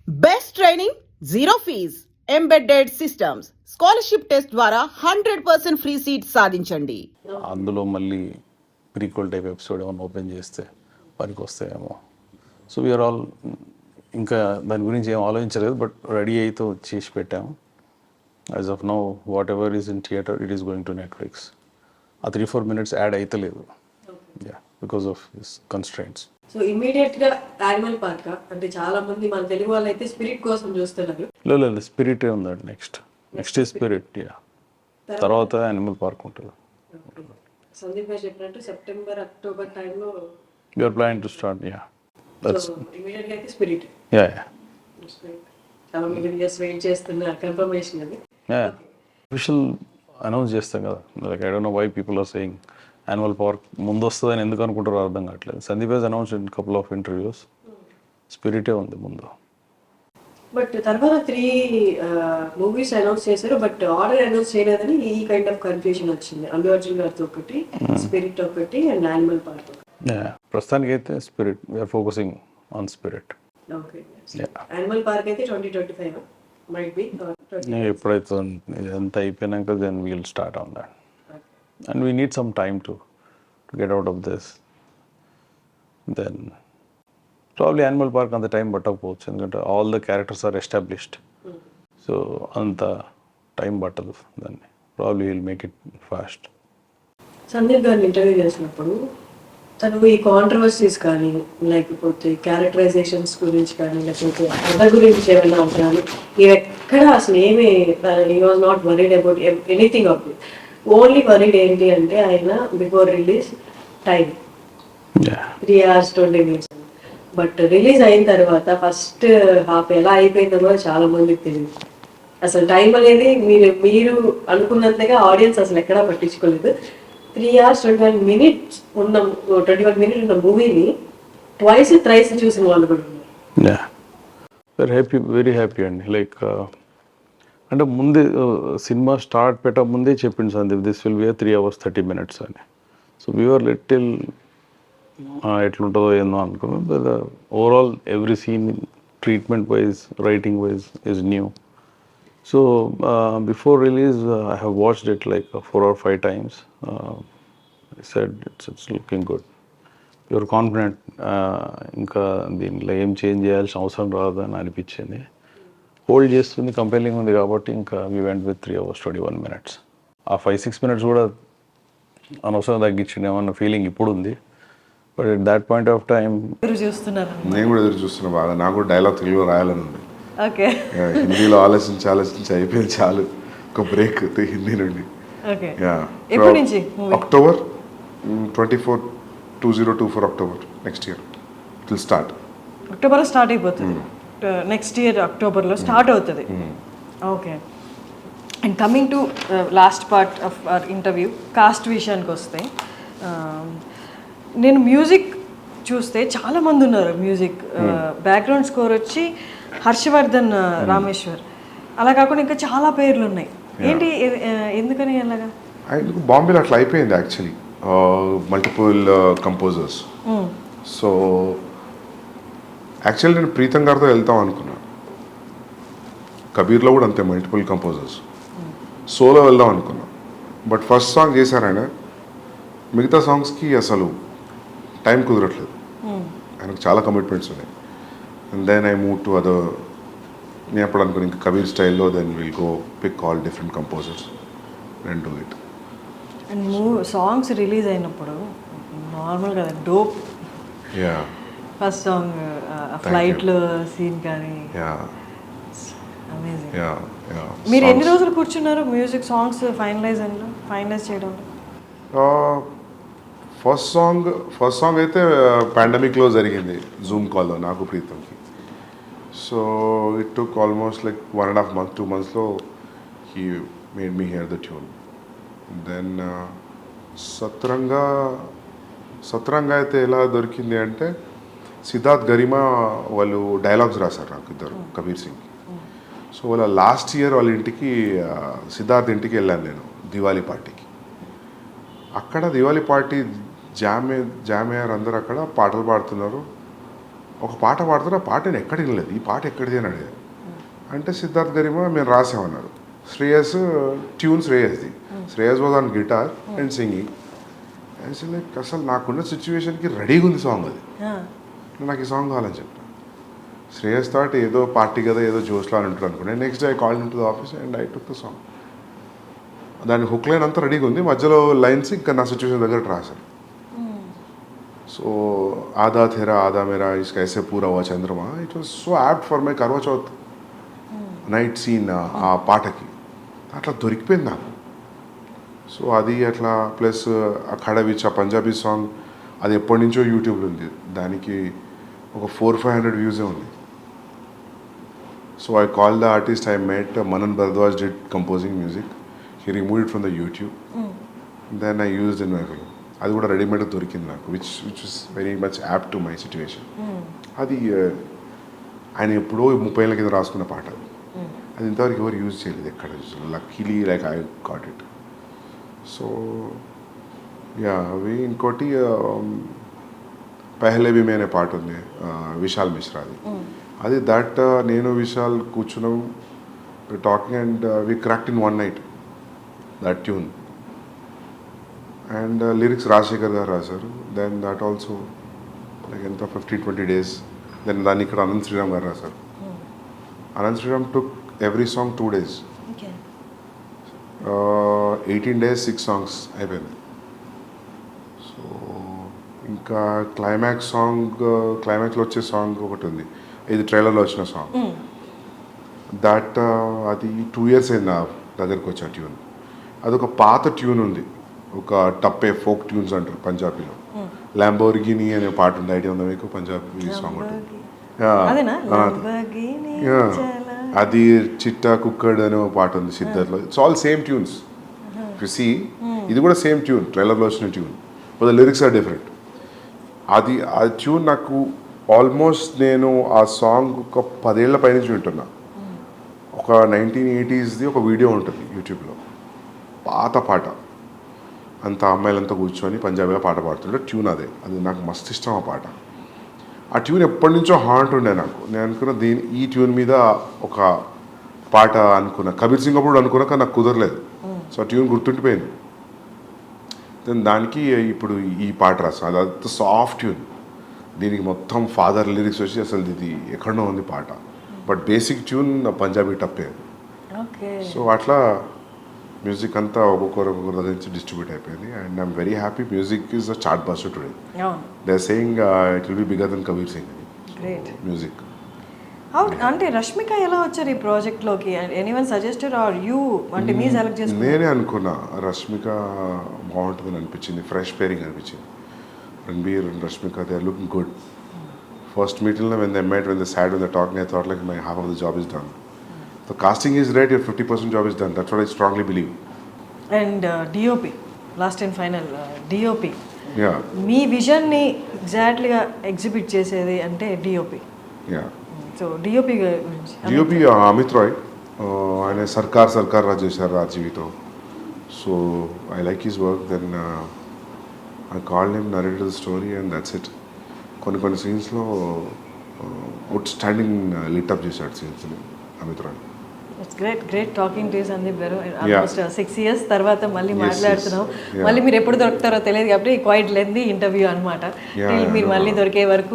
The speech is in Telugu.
Best training, zero fees, embedded systems, scholarship test ద్వారా 100% ఫ్రీ సీట్ సాధించండి. అందులో మళ్ళీ ప్రీక్వల్ టైప్ ఎపిసోడ్ ఏమైనా ఓపెన్ చేస్తే పనికి వస్తాయేమో. సో వీఆర్ ఆల్ ఇంకా దాని గురించి ఏం ఆలోచించలేదు, బట్ రెడీ అయితే చేసి పెట్టాము. As of now what ever is in theatre it is going to Netflix. ఆ 3-4 minutes యాడ్ అయితే లేదు, yeah, because of this constraints. So immediate గా యానిమల్ పార్క్ అంటే చాలా మంది మన తెలుగు వాళ్ళు అయితే స్పిరిట్ కోసం చూస్తున్నారు. లేదు, స్పిరిటే ఉందండి. నెక్స్ట్ ఈ స్పిరిట్, యా. తర్వాత యానిమల్ పార్క్ ఉంటుంది. సందీప్ గారు చెప్పినట్టు సెప్టెంబర్ అక్టోబర్ టైంలో you're planning to start, ya. That's immediate గా అయితే స్పిరిట్. యా. చాలా మంది ఇయర్స్ వెయిట్ చేస్తున్న కన్ఫర్మేషన్ అది. అఫీషియల్ అనౌన్స్ చేస్తాం కదా, like I don't know why people are saying animal park ముందు వస్తుందని ఎందుకు అనుకుంటారో అర్థం కావట్లేదు. Sandeep has announced in couple of interviews, స్పిరిటే ఉంది ముందు. బట్ తర్వాత 3 మూవీస్ అనౌన్స్ చేశారు, బట్ ఆర్డర్ అనౌన్స్ చేయలేదని ఈ కైండ్ ఆఫ్ కన్ఫ్యూజన్ వచ్చింది. అల్లు అర్జున్ గారితో ఒకటి, స్పిరిట్ ఒకటి అండ్ యానిమల్ పార్క్ ఒకటి. ప్రస్తుతానికి అయితే Spirit, we're focusing on Spirit. Okay, Animal Park అయితే 2025 మైట్ బి. ఎప్పుడైతే ఇదంతా అయిపోయినాక then we'll start on that. And we need some time to get out of this. Then probably Animal Park on the time పట్టకపోవచ్చు, ఎందుకంటే all the characters are established. So అంత టైం పట్టదు దాన్ని. Probably he'll make it fast. Sandeep గారిని ఇంటర్వ్యూ చేసినప్పుడు తను ఈ కాంట్రవర్సీస్ కానీ లేకపోతే క్యారెక్టరైజేషన్స్ గురించి కానీ లేకపోతే కథ గురించి ఏమైనా ఉంటాను ఎక్కడ అసలు ఏమి he was not worried about anything of it. Only worried ఏంటి అంటే ఆయన before release time 3 hours 20 minutes. But release అయిన తర్వాత ఫస్ట్ హాఫ్ ఎలా అయిపోయిందో కూడా చాలా మందికి తెలియదు. అసలు టైం అనేది మీరు అనుకున్నంతగా ఆడియన్స్ అసలు ఎక్కడా పట్టించుకోలేదు. 3 hours 21 minutes ఉన్న 21 minutes ఉన్న మూవీని ట్వైస్ థ్రైస్ చూసిన వాళ్ళు కూడా ఉన్నారు. వెరీ హ్యాపీ అండి. లైక్ అంటే ముందే సినిమా స్టార్ట్ పెట్టక ముందే చెప్పింది Sandeep, this will be 3 hours 30 minutes అని. సో వీఆర్ లిటిల్ ఎట్లుంటుందో ఏందో అనుకున్నాం. But overall every scene treatment wise, writing wise is new. So before release I have watched it like 4 or 5 times. I said it's looking good. You're confident, ఇంకా దీంట్లో ఏం చేంజ్ చేయాల్సిన అవసరం రాదని అనిపించింది. హోల్డ్ చేస్తుంది, కంపెలింగ్ ఉంది కాబట్టి ఇంకా we went with 3 hours 21 minutes. ఆ 5-6 minutes కూడా అనవసరం తగ్గించింది ఏమన్న ఫీలింగ్ ఇప్పుడు ఉంది. But at that point of time నేను కూడా ఎదురు చూస్తున్నా బాగా. నాకు కూడా డైలాగ్ తెలుగులో రాయాలని ఉంది. ఓకే, హిందీలో ఆలోచించి అయిపోయింది చాలు, ఒక బ్రేక్ హిందీ నుండి. October 24, 2024 October next year it will start. అక్టోబర్లో స్టార్ట్ అయిపోతుంది. నెక్స్ట్ ఇయర్ అక్టోబర్లో స్టార్ట్ అవుతుంది. Okay, and coming to last part of our interview, cost విషయానికి వస్తే నేను మ్యూజిక్ చూస్తే చాలామంది ఉన్నారు. మ్యూజిక్ బ్యాక్గ్రౌండ్ స్కోర్ వచ్చి హర్షవర్ధన్ రామేశ్వర్, అలా కాకుండా ఇంకా చాలా పేర్లు ఉన్నాయి. ఏంటి, ఎందుకని అలాగా? బాంబేలో అట్లా అయిపోయింది actually, multiple composers. So actually నేను ప్రీతం గారితో వెళ్తాం అనుకున్నాను. కబీర్లో కూడా అంతే, మల్టిపుల్ కంపోజర్స్. సోలో వెళ్దాం అనుకున్నాం. బట్ ఫస్ట్ సాంగ్ చేశారాయన, మిగతా సాంగ్స్కి అసలు టైం కుదరట్లేదు. ఆయనకు చాలా కమిట్మెంట్స్ ఉన్నాయి. And then I move to other. నేను అప్పుడు అనుకున్నాను ఇంకా కబీర్ స్టైల్లో, then will go pick all different composers and do it. And songs release అయినప్పుడు నార్మల్ కదా, డోప్. యా, ఫస్ట్ సాంగ్ ఫ్లైట్లో సీన్ కానీ అమేజింగ్. మీరు ఎన్ని రోజులు కూర్చున్నారు మ్యూజిక్ సాంగ్స్ ఫైనలైజ్ చేయడంలో? ఫస్ట్ సాంగ్ అయితే పాండమిక్లో జరిగింది, జూమ్ కాల్లో నాకు ప్రీతంకి. So it took almost like 1.5 months, 2 monthsలో he made me here the tune. Then సత్రంగా అయితే ఎలా దొరికింది అంటే, సిద్ధార్థ్ గరిమా వాళ్ళు డైలాగ్స్ రాశారు నాకు ఇద్దరు, కబీర్ సింగ్కి. సో వాళ్ళ లాస్ట్ ఇయర్ వాళ్ళ ఇంటికి, సిద్ధార్థ్ ఇంటికి వెళ్ళాను నేను దివాళీ పార్టీకి. అక్కడ దివాళీ పార్టీ జామ్ అయ్యారు అందరు, అక్కడ పాటలు పాడుతున్నారు. ఒక పాట పాడుతున్నా ఆ పాట నేను ఎక్కడ వినలేదు, ఈ పాట ఎక్కడిది అని అడిగాను. అంటే సిద్ధార్థ్ గరిమా మేము రాసామన్నారు. శ్రేయస్ ట్యూన్ శ్రేయస్ది, Shreyas was on guitar and singing. Like అసలు నాకున్న సిచ్యువేషన్కి రెడీగా ఉంది సాంగ్ అది. నాకు ఈ సాంగ్ కావాలని చెప్పాను. శ్రేయస్ థాట్ ఏదో పార్టీ కదా, ఏదో జోష్లో అని ఉంటాడు అనుకున్నాను. Next day I called in to the office and I took the song. దాని హుక్ లైన్ అంతా రెడీగా ఉంది, మధ్యలో లైన్స్ ఇంకా నా సిచ్యువేషన్ దగ్గర రాశాను. సో ఆదా థెరా ఆదా మేరా ఇస్కా ఐసే పూరా హువా చంద్రమా, it was so apt for my Karva Chauth night scene. ఆ పాటకి అట్లా దొరికిపోయింది నాకు. సో అది అట్లా ప్లస్ అఖాడా విచ్ ఆ పంజాబీ సాంగ్ అది ఎప్పటి నుంచో యూట్యూబ్లో ఉంది, దానికి ఒక 400-500 వ్యూసే ఉంది. So I call the artist I met, Manan Bharadwaj did composing music, he remove it from the YouTube, then I used in my film. అది కూడా రెడీమేడ్ దొరికింది నాకు, which is very much apt to my situation. అది ఆయన ఎప్పుడో 30 ఏళ్ళ కింద రాసుకున్న పాట అది. అది ఇంతవరకు ఎవరు యూజ్ చేయలేదు ఎక్కడ. Luckily like I got it. So yeah అవి ఇంకోటి పెహ్లే భీ మే అనే పాట ఉంది విశాల్ మిశ్రాది. అది దట్ నేను విశాల్ కూర్చున్నాం talking and we cracked in one night that tune. And lyrics Rajasekhar గారు రాశారు. దెన్ దట్ ఆల్సో లైక్ ఎంత 15-20 days. దెన్ దాన్ని ఇక్కడ అనంత్ శ్రీరామ్ గారు రాశారు. Anant Sriram took every song 2 days. 18 days 6 songs అయిపోయింది. సో ఇంకా క్లైమాక్స్ సాంగ్, క్లైమాక్స్లో వచ్చే సాంగ్ ఒకటి ఉంది, ఇది ట్రైలర్లో వచ్చిన సాంగ్. దట్ అది 2 years అయింది నా దగ్గరకు వచ్చే ట్యూన్. అదొక పాత ట్యూన్ ఉంది, ఒక టప్పే ఫోక్ ట్యూన్స్ అంటారు పంజాబీలో. ల్యాంబోర్గిని అనే పాట ఉంది, ఐడియా ఉందా మీకు? పంజాబీ సాంగ్ ఉంటుంది. అది చిట్టా కుక్కడ్ అనే పాట ఉంది సిద్ధర్లో. It's all same tunes. You see ఇది కూడా సేమ్ ట్యూన్, ట్రైలర్లో వచ్చిన tune, but the lyrics are different. అది ఆ ట్యూన్ నాకు ఆల్మోస్ట్ నేను ఆ సాంగ్ ఒక 10 ఏళ్ల పైనుంచి వింటున్నా. ఒక 1980sది ఒక వీడియో ఉంటుంది యూట్యూబ్లో, పాత పాట, అంత అమ్మాయిలంతా కూర్చొని పంజాబీలో పాట పాడుతుంటే ట్యూన్ అదే. అది నాకు మస్తు ఇష్టం ఆ పాట. ఆ ట్యూన్ ఎప్పటి నుంచో హాంట్ ఉండే నాకు. నేను అనుకున్న ఈ ట్యూన్ మీద ఒక పాట అనుకున్నా, కబీర్ సింగ్ అప్పుడు అనుకున్నా, కానీ నాకు కుదరలేదు. సో ఆ ట్యూన్ గుర్తుండిపోయింది. దెన్ దానికి ఇప్పుడు ఈ పాట రాస్తాను. అది సాఫ్ట్ ట్యూన్, దీనికి మొత్తం ఫాదర్ లిరిక్స్ వచ్చి అసలు ఇది ఎక్కడో ఉంది పాట, బట్ బేసిక్ ట్యూన్ పంజాబీ టప్పే. సో అట్లా మ్యూజిక్ అంతా ఒక్కొక్కరు దగ్గర నుంచి డిస్ట్రిబ్యూట్ అయిపోయింది. And I'm very happy. Music is a chartbuster today. They are saying it will be bigger than Kabir Singh music. అంటే రష్మిక ఎలా వచ్చారు ఈ ప్రాజెక్ట్లోకి? ఎనీవన్ సజెస్టెడ్ ఆర్ యూ, అంటే మీ సెలెక్ట్ చేసుకున్నారు? నేనే అనుకున్నా రష్మిక బాగుంటుందని అనిపించింది, ఫ్రెష్ పేరింగ్ అనిపించింది. Ranbir and Rashmika they are looking good. First మీటింగ్లో when they met, when they sat, when they talking, I thought like my half of the job is done. The casting is right, your 50% job is done. That's what I strongly believe. And DOP, last and final, DOP. Yeah. మీ విజన్ని ఎగ్జాక్ట్లీగా ఎగ్జిబిట్ చేసేది అంటే DOP. Yeah. సో DOP గురించి. DOP అమిత్ రాయ్, ఆయన సర్కార్ రాజ్ చేశారు ఆర్జీవీతో. So I like his work. Then I called him, narrated the story and that's it. కొన్ని సీన్స్లో అవుట్ స్టాండింగ్ లిటప్ చేశాడు సీన్స్ని Amit Roy. It's great talking to Sandeep గారు. ఆల్మోస్ట్ 6 years తర్వాత మళ్ళీ మాట్లాడుతున్నాం. మళ్ళీ మీరు ఎప్పుడు దొరుకుతారో తెలియదు కాబట్టి క్వైట్ లెంతీ ఇంటర్వ్యూ అనమాట. మీరు మళ్ళీ దొరికే వరకు